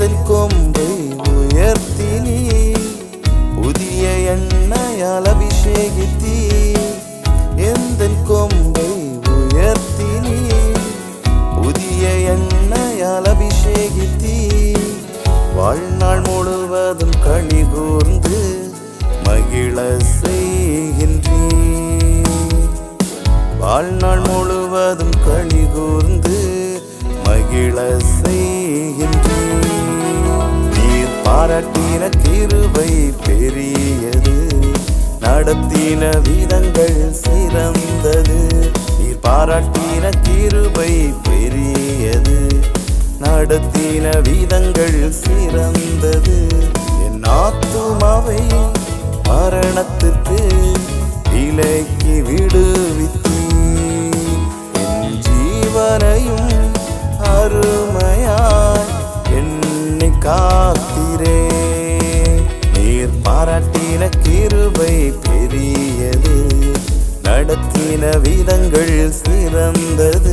எந்தன் கொம்பை உயர்த்தினீ, புதிய எண்ணெயால் அபிஷேகித்தீ. எந்தன் கொம்பை உயர்த்தினீ, புதிய எண்ணெயால் அபிஷேகித்தீ. வாழ்நாள் முழுவதும் களி கூர்ந்து மகிழ செய்கின்றீ. வாழ்நாள் முழுவதும் களி கூர்ந்து மகிழ செய்கின்றீ. நீர் பாராட்டின கிருபை பெரியது, நடத்தின விதங்கள் சிறந்தது. நீர் பாராட்டின கிருபை பெரியது, நடத்தின விதங்கள் சிறந்தது. என் ஆத்துமாவை மரணத்துக்கு விலக்கி விடுவித்தீ. என் ஜீவனையும் அருமையாய் என்னை காத்திரே. நீர் பாராட்டின கிருபை பெரியது, நடத்தின விதங்கள் சிறந்தது.